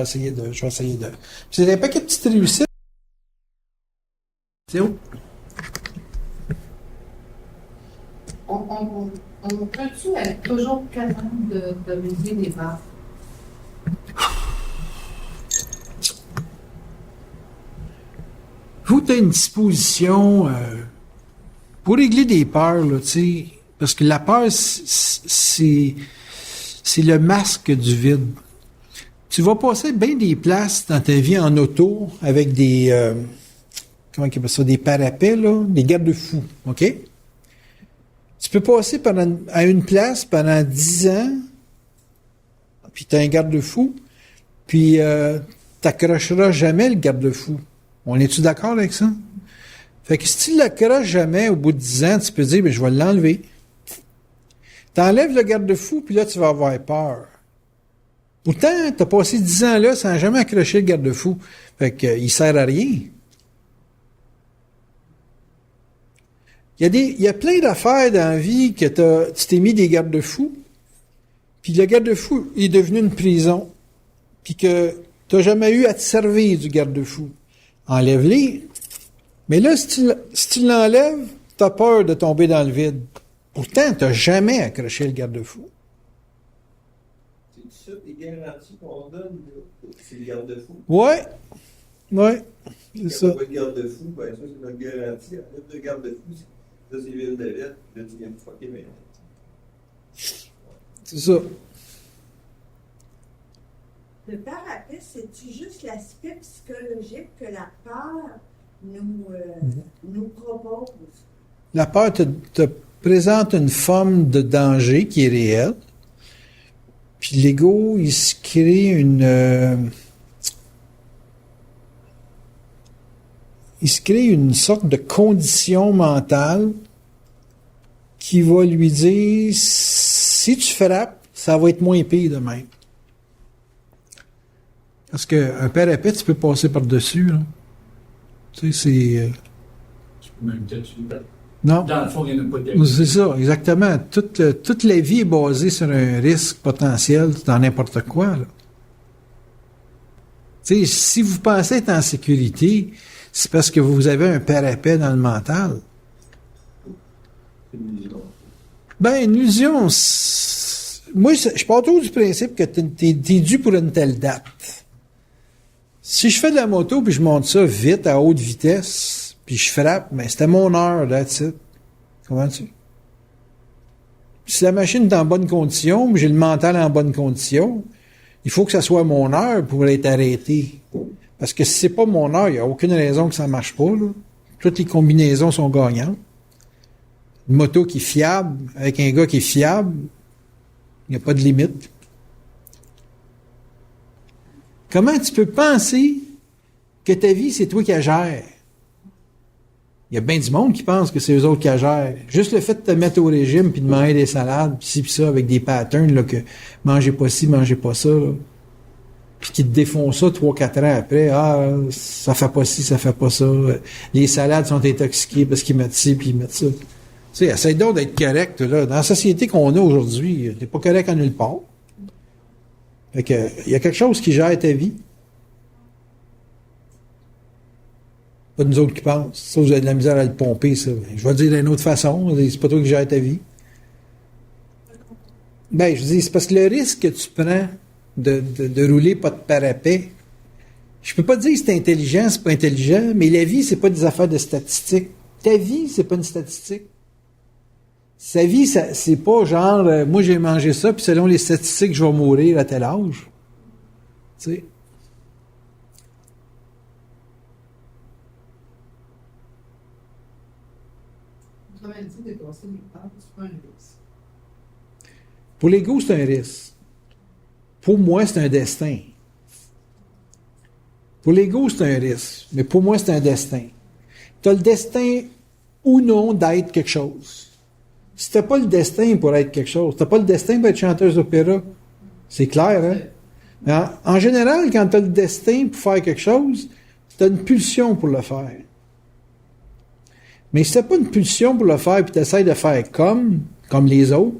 c'est un paquet de petites réussites. C'est où?
On peut-tu être toujours capable de lever des barres?
Faut que tu aies une disposition pour régler des peurs, là, tu sais. Parce que la peur, c'est le masque du vide. Tu vas passer bien des places dans ta vie en auto avec des comment on appelle ça, des parapets, là, des garde-fous, OK? Tu peux passer à une place pendant 10 ans, puis tu as un garde-fou, puis t'accrocheras jamais le garde-fou. On est-tu d'accord avec ça? Fait que si tu l'accroches jamais, au bout de 10 ans, tu peux dire, ben, je vais l'enlever. T'enlèves le garde-fou, puis là, tu vas avoir peur. Pourtant, t'as passé 10 ans là sans jamais accrocher le garde-fou. Fait que, il sert à rien. Il y a plein d'affaires dans la vie que tu t'es mis des garde-fous, puis le garde-fou est devenu une prison, puis que t'as jamais eu à te servir du garde-fou. Enlève-les. Mais là, si tu l'enlèves, t'as peur de tomber dans le vide. Pourtant, t'as jamais accroché le garde-fou.
C'est ça, les garanties qu'on donne, là? C'est le garde-fou.
Ouais. C'est ça.
Pas de garde-fou, ben ça, c'est notre garantie. Enlève le garde-fou, ça, c'est l'huile de lettre, là, tu viens de fucker, mais.
C'est ça.
Le parapet, c'est-tu juste l'aspect psychologique que la peur nous propose?
La peur te présente une forme de danger qui est réelle. Puis l'ego, il se crée une sorte de condition mentale qui va lui dire, si tu frappes, ça va être moins pire de même. Parce qu'un parapet, tu peux passer par-dessus, là. Tu sais, c'est...
Tu peux même peut-être...
Non.
Dans le fond, il n'y en a pas de...
C'est ça, exactement. Toute la vie est basée sur un risque potentiel dans n'importe quoi, là. Tu sais, si vous pensez être en sécurité, c'est parce que vous avez un parapet dans le mental.
C'est une illusion.
Ben, une illusion, moi, je pars toujours du principe que t'es dû pour une telle date. Si je fais de la moto puis je monte ça vite, à haute vitesse, puis je frappe, ben, c'était mon heure, that's it. Comprends-tu? Si la machine est en bonne condition, mais j'ai le mental en bonne condition, il faut que ça soit mon heure pour être arrêté. Parce que si c'est pas mon heure, il n'y a aucune raison que ça marche pas, là. Toutes les combinaisons sont gagnantes. Une moto qui est fiable, avec un gars qui est fiable, il n'y a pas de limite. Comment tu peux penser que ta vie, c'est toi qui la gères? Il y a bien du monde qui pense que c'est eux autres qui la gèrent. Juste le fait de te mettre au régime puis de manger des salades, puis ci puis ça, avec des patterns, là, que mangez pas ci, mangez pas ça, là. Puis qui te défont ça 3-4 ans après. Ah, ça fait pas ci, ça fait pas ça. Les salades sont intoxiquées parce qu'ils mettent ci puis ils mettent ça. Tu sais, essaye donc d'être correct, là. Dans la société qu'on a aujourd'hui, t'es pas correct en nulle part. Fait que, il y a quelque chose qui gère ta vie. Pas nous autres qui pensent. Ça, vous avez de la misère à le pomper, ça. Je vais le dire d'une autre façon. C'est pas toi qui gère ta vie. Ben, je dis, c'est parce que le risque que tu prends de rouler pas de parapet. Je peux pas dire que c'est intelligent, c'est pas intelligent, mais la vie, c'est pas des affaires de statistiques. Ta vie, c'est pas une statistique. Sa vie, c'est pas genre, moi j'ai mangé ça, puis selon les statistiques, je vais mourir à tel âge. Tu sais.
Autrement dit, dépasser les peurs, c'est pas un risque.
Pour l'ego, c'est un risque. Pour moi, c'est un destin. Pour l'ego, c'est un risque. Mais pour moi, c'est un destin. Tu as le destin ou non d'être quelque chose. Si tu n'as pas le destin pour être quelque chose, tu n'as pas le destin pour être chanteuse d'opéra. C'est clair, hein? Mais en général, quand tu as le destin pour faire quelque chose, tu as une pulsion pour le faire. Mais si tu n'as pas une pulsion pour le faire et tu essaies de faire comme les autres,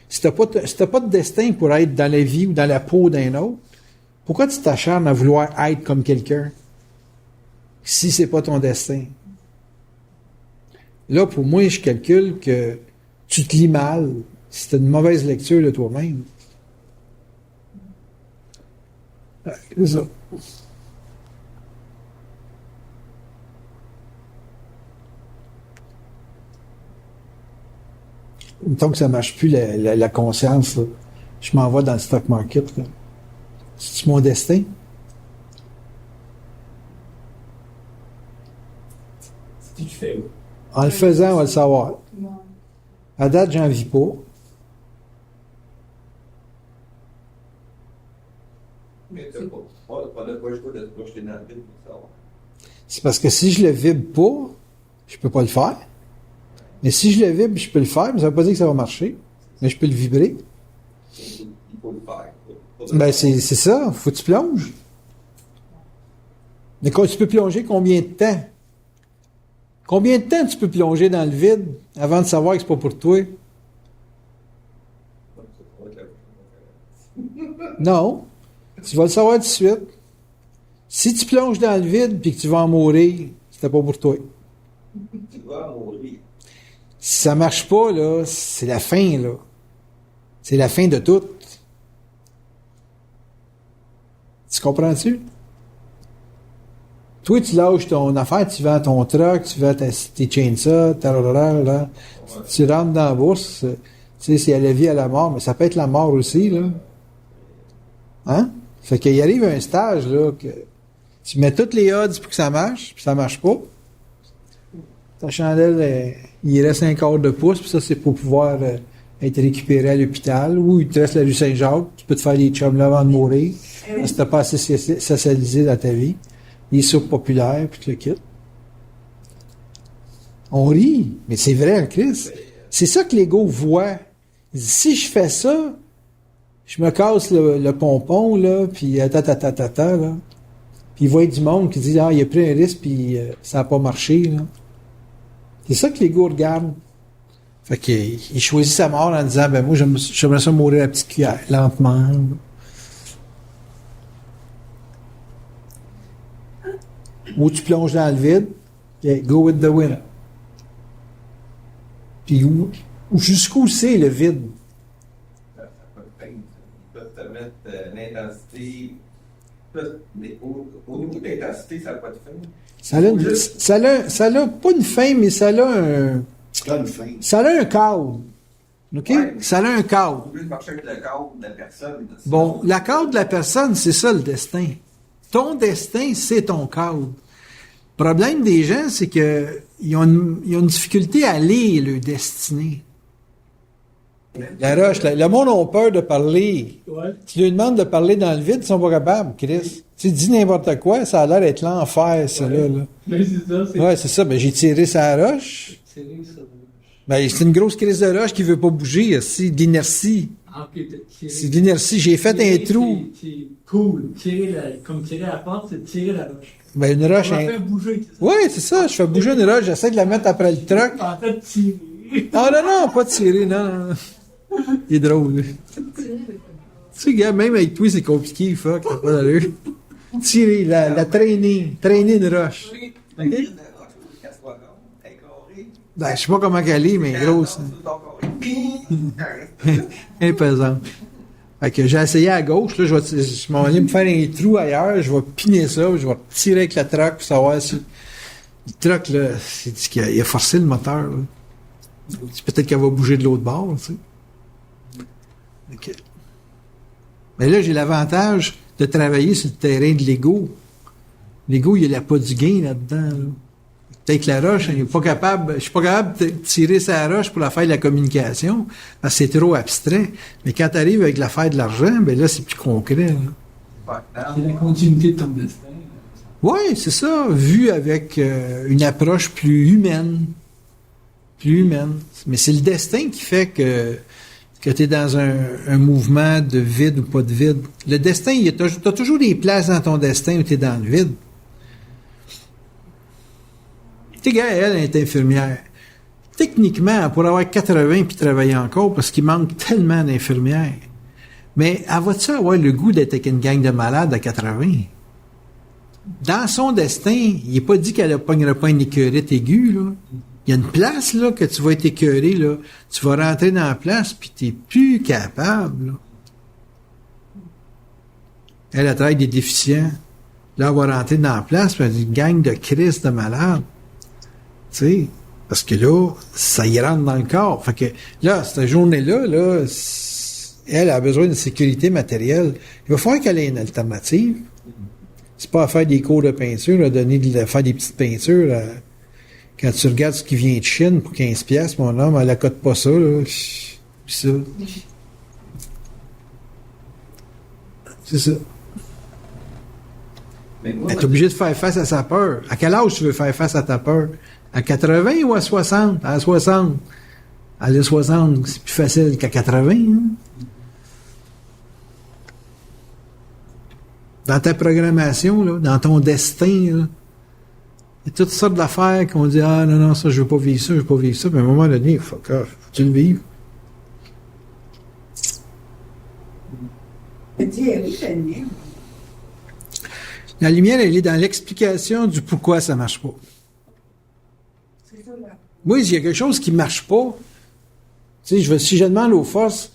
si tu n'as pas de destin pour être dans la vie ou dans la peau d'un autre, pourquoi tu t'acharnes à vouloir être comme quelqu'un si c'est pas ton destin? Là, pour moi, je calcule que tu te lis mal si tu as une mauvaise lecture de toi-même. C'est ça. Tant que ça ne marche plus, la conscience, là, je m'en vais dans le stock market. Là. C'est mon destin?
Si tu fais où?
En le faisant, on va le savoir. À date, j'en vis pas.
Mais t'as pas le choix de te projeter dans le vide pour savoir.
C'est parce que si je le vibre pas, je peux pas le faire. Mais si je le vibre, je peux le faire, mais ça veut pas dire que ça va marcher. Mais je peux le vibrer.
Il faut le faire.
Ben, c'est ça. Faut que tu plonges. Mais quand tu peux plonger combien de temps? Combien de temps tu peux plonger dans le vide avant de savoir que c'est pas pour toi? Non. Tu vas le savoir tout de suite. Si tu plonges dans le vide puis que tu vas en mourir, c'était pas pour toi.
Tu vas mourir.
Si ça marche pas, là, c'est la fin, là. C'est la fin de tout. Tu comprends-tu? Toi, tu lâches ton affaire, tu vends ton truck, tu vends tes chainsaws, là. Tu rentres dans la bourse, tu sais, c'est à la vie, à la mort, mais ça peut être la mort aussi, là. Hein? Fait qu'il arrive un stage, là, que tu mets toutes les odds pour que ça marche, puis ça marche pas. Ta chandelle, il reste un quart de pouce, puis ça, c'est pour pouvoir être récupéré à l'hôpital, ou il te reste la rue Saint-Jacques, tu peux te faire des chums là avant de mourir, parce que t'as pas assez socialisé dans ta vie. Il est surpopulaire, puis tu le quittes. On rit, mais c'est vrai, en Christ. C'est ça que l'ego voit. Il dit, si je fais ça, je me casse le pompon, là, puis là. Puis il voit du monde qui dit, il a pris un risque, puis ça n'a pas marché, là. C'est ça que l'ego regarde. Fait qu'il choisit sa mort en disant, moi, j'aimerais ça mourir à la petite cuillère, lentement. Ou tu plonges dans le vide, okay, go with the wind. Puis jusqu'où c'est le vide?
Ça peut te peindre. Ils peuvent te mettre l'intensité. Mais au niveau de l'intensité, ça n'a pas de fin.
Ça a pas une fin, mais ça a un. Ça a un cadre. OK?
Ouais.
Ça a un cadre.
Au lieu de marcher avec le cadre de la personne.
Bon, la cadre de la personne, c'est ça le destin. Ton destin, c'est ton cadre. Le problème des gens, c'est que ils ont une difficulté à lire leur destinée. La roche, le monde a peur de parler.
Ouais.
Tu lui demandes de parler dans le vide, ils sont pas capables, Chris. Tu dis n'importe quoi, ça a l'air d'être l'enfer, ça, là.
Mais c'est ça,
Ouais, c'est ça. Ben, j'ai tiré sa roche. Ben, c'est une grosse crise de roche qui veut pas bouger, c'est de l'inertie. C'est de l'inertie. J'ai fait un trou.
C'est cool. Comme tirer la porte, c'est tirer la roche.
Ben, une roche.
On va faire bouger, c'est ça?
Oui, c'est ça. Je fais bouger une roche. J'essaie de la mettre après le truck.
En fait, tirer.
Non, pas tirer, non. Il est drôle, lui. Tu sais, gars, même avec toi, c'est compliqué, fuck. T'as pas d'allure. Tirer, la traîner. Traîner une roche. OK? Ben, je sais pas comment qu'elle est, mais grosse. Elle est pesante. Fait que j'ai essayé à gauche, là, je m'en vais me faire un trou ailleurs, je vais piner ça, je vais tirer avec la traque pour savoir si... Le truck, là, c'est qu'il a forcé le moteur, là. Peut-être qu'elle va bouger de l'autre bord, tu sais. Okay. Mais là, j'ai l'avantage de travailler sur le terrain de Lego. Lego, il n'y a pas du gain là-dedans, là. Peut-être que la roche, je suis pas capable de tirer sa roche pour la faire de la communication, parce que c'est trop abstrait. Mais quand tu arrives avec l'affaire de l'argent, ben là, c'est plus concret, là.
C'est la continuité de ton destin.
Oui, c'est ça, vu avec une approche plus humaine. Plus humaine. Mais c'est le destin qui fait que tu es dans un mouvement de vide ou pas de vide. Le destin, tu as toujours des places dans ton destin où tu es dans le vide. Tu sais, elle est infirmière. Techniquement, elle pourrait avoir 80 puis travailler encore parce qu'il manque tellement d'infirmières. Mais elle va-tu avoir le goût d'être avec une gang de malades à 80? Dans son destin, il n'est pas dit qu'elle ne pognerait pas une écœurite aiguë, là. Il y a une place, là, que tu vas être écœuré, là. Tu vas rentrer dans la place, puis tu n'es plus capable, là. Elle travaille des déficients. Là, elle va rentrer dans la place, puis elle a une gang de crises de malades. Tu sais, parce que là, ça y rentre dans le corps. Fait que là, cette journée-là, là, elle a besoin de sécurité matérielle. Il va falloir qu'elle ait une alternative. C'est pas à faire des cours de peinture, à faire des petites peintures. Là. Quand tu regardes ce qui vient de Chine pour 15$, mon homme, elle accote pas ça, là. C'est ça. C'est ça. Mais moi, t'es obligé de faire face à sa peur. À quel âge tu veux faire face à ta peur? À 80 ou à 60? À 60. À 60, c'est plus facile qu'à 80. Hein? Dans ta programmation, là, dans ton destin, là, il y a toutes sortes d'affaires qu'on dit « Ah non, non, ça, je veux pas vivre ça, je veux pas vivre ça. » Mais à un moment donné, faut-tu le vivre? La lumière, elle est dans l'explication du pourquoi ça marche pas. Moi, s'il y a quelque chose qui marche pas, tu sais, si je demande aux forces,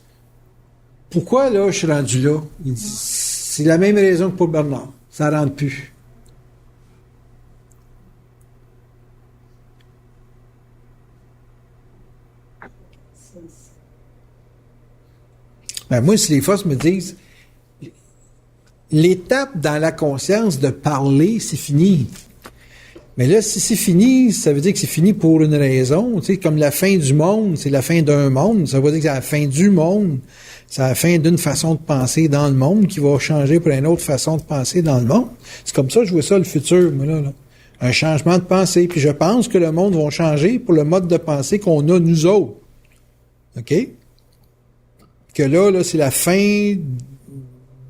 pourquoi là, je suis rendu là? Il dit, c'est la même raison que pour Bernard. Ça rentre plus. Ben, moi, si les forces me disent, l'étape dans la conscience de parler, c'est fini. Mais là, si c'est fini, ça veut dire que c'est fini pour une raison. Tu sais, comme la fin du monde, c'est la fin d'un monde. Ça veut dire que c'est la fin du monde. C'est la fin d'une façon de penser dans le monde qui va changer pour une autre façon de penser dans le monde. C'est comme ça que je vois ça, le futur, moi, là. Un changement de pensée. Puis je pense que le monde va changer pour le mode de pensée qu'on a nous autres. OK? Que là, c'est la fin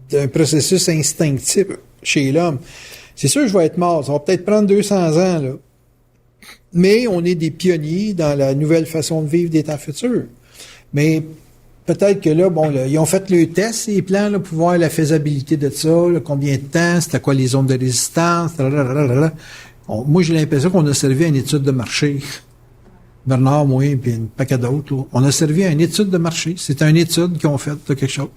d'un processus instinctif chez l'homme. C'est sûr que je vais être mort. Ça va peut-être prendre 200 ans, là. Mais on est des pionniers dans la nouvelle façon de vivre des temps futurs. Mais peut-être que là, bon, là, ils ont fait le test, ces plans, là, pour voir la faisabilité de ça, là, combien de temps, c'était quoi les zones de résistance, moi, j'ai l'impression qu'on a servi à une étude de marché. Bernard, moi, puis un paquet d'autres, là. On a servi à une étude de marché. C'est une étude qu'ils ont faite de quelque chose.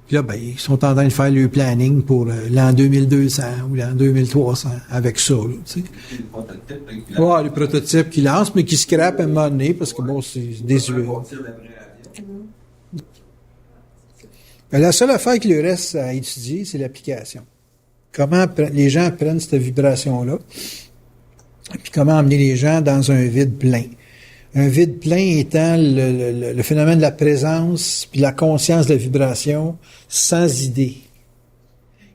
Puis là, ben, ils sont en train de faire le planning pour l'an 2200 ou l'an 2300 avec ça, là, tu sais. Ouais, les prototypes qu'ils lancent, mais qui scrapent à un moment donné, parce que bon, c'est désuet. Ben, la seule affaire qu'il lui reste à étudier, c'est l'application. Comment les gens prennent cette vibration-là, puis comment amener les gens dans un vide plein. Un vide plein étant le phénomène de la présence puis la conscience de la vibration sans idée.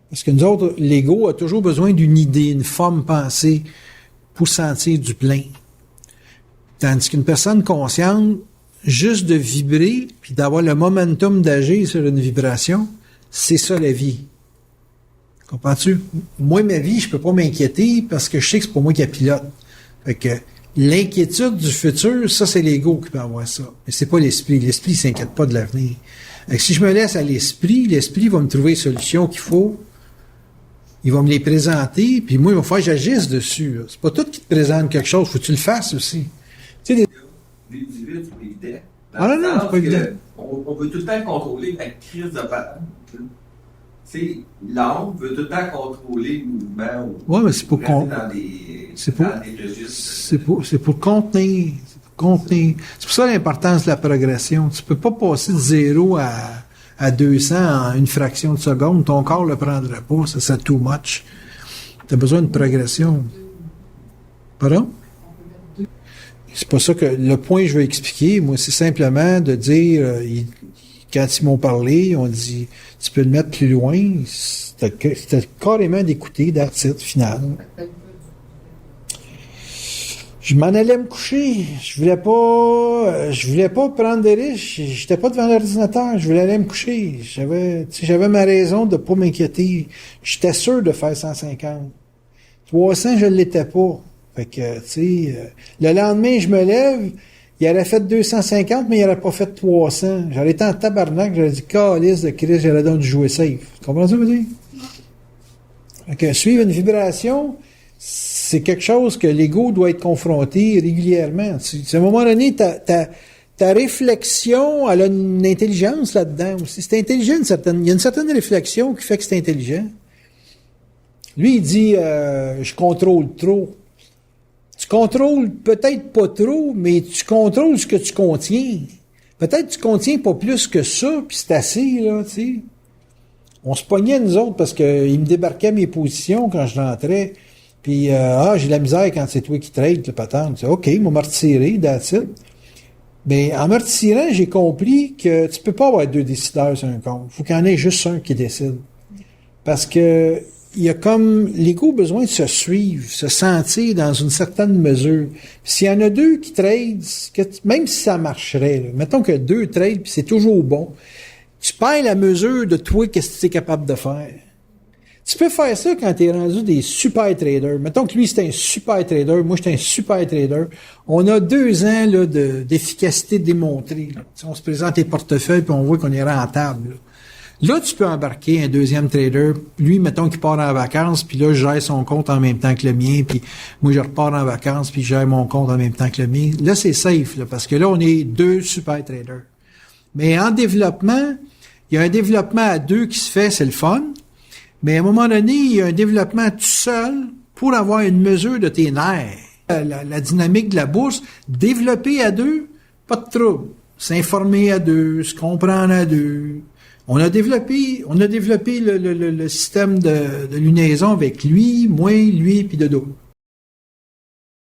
Parce que nous autres, l'ego a toujours besoin d'une idée, une forme pensée pour sentir du plein. Tandis qu'une personne consciente, juste de vibrer puis d'avoir le momentum d'agir sur une vibration, c'est ça la vie. Comprends-tu? Moi, ma vie, je peux pas m'inquiéter parce que je sais que c'est pas moi qui la pilote. Fait que l'inquiétude du futur, ça, c'est l'ego qui peut avoir ça. Mais c'est pas l'esprit. L'esprit ne s'inquiète pas de l'avenir. Fait que si je me laisse à l'esprit va me trouver les solutions qu'il faut. Il va me les présenter, puis moi, il va falloir que j'agisse dessus. Là. C'est pas tout qui te présente quelque chose, faut que tu le fasses aussi. Tu sais,
Vivre du vide, c'est pas évident.
Ah non, c'est pas évident.
On on veut tout le temps contrôler la crise de patente. Tu sais, l'âme veut tout le temps contrôler le mouvement.
Ouais, mais c'est pour
dans des registres.
c'est pour contenir. C'est pour ça l'importance de la progression. Tu peux pas passer de 0 à 200 en une fraction de seconde. Ton corps le prendrait pas. Ça serait too much. Tu as besoin de progression. Pardon? C'est pas ça que le point que je veux expliquer. Moi, c'est simplement de dire, quand ils m'ont parlé, ils ont dit, tu peux le mettre plus loin. C'était carrément d'écouter, that's it, final. Je m'en allais me coucher. Je voulais pas prendre de risques. J'étais pas devant l'ordinateur. Je voulais aller me coucher. J'avais ma raison de pas m'inquiéter. J'étais sûr de faire 150. 300, je l'étais pas. Fait que, le lendemain, je me lève, il aurait fait 250, mais il aurait pas fait 300. J'aurais été en tabarnak, j'aurais dit, calice de Christ, j'aurais donc dû jouer safe. Tu comprends ce que je veux dire? Fait que suivre une vibration, c'est quelque chose que l'ego doit être confronté régulièrement. À un moment donné, ta réflexion, elle a une intelligence là-dedans aussi. C'est intelligent, il y a une certaine réflexion qui fait que c'est intelligent. Lui, il dit, je contrôle trop. Tu contrôles peut-être pas trop, mais tu contrôles ce que tu contiens. Peut-être que tu contiens pas plus que ça, puis c'est assez, là, tu sais. On se pognait, nous autres, parce qu'ils me débarquaient mes positions quand je rentrais. Puis, j'ai la misère quand c'est toi qui trades, le patente. OK, il m'a retiré, that's it. Mais en me retirant, j'ai compris que tu peux pas avoir deux décideurs sur un compte. Faut qu'il y en ait juste un qui décide. Parce que il y a comme l'ego besoin de se suivre, se sentir dans une certaine mesure. Puis s'il y en a deux qui tradent, même si ça marcherait, là, mettons que deux trades, puis c'est toujours bon, tu perds la mesure de toi, qu'est-ce que tu es capable de faire. Tu peux faire ça quand tu es rendu des super traders. Mettons que lui, c'est un super trader, moi, j'étais un super trader. On a 2 ans là, d'efficacité démontrée. Là. On se présente les portefeuilles, puis on voit qu'on est rentable. Là, tu peux embarquer un deuxième trader. Lui, mettons qu'il part en vacances, puis là, je gère son compte en même temps que le mien, puis moi, je repars en vacances, puis je gère mon compte en même temps que le mien. Là, c'est safe, là, parce que là, on est 2 super traders. Mais en développement, il y a un développement à 2 qui se fait, c'est le fun. Mais à un moment donné, il y a un développement tout seul pour avoir une mesure de tes nerfs. La dynamique de la bourse, développer à 2, pas de trouble. S'informer à 2, se comprendre à 2. On a développé le système de lunaison avec lui, moi, lui, puis de dos.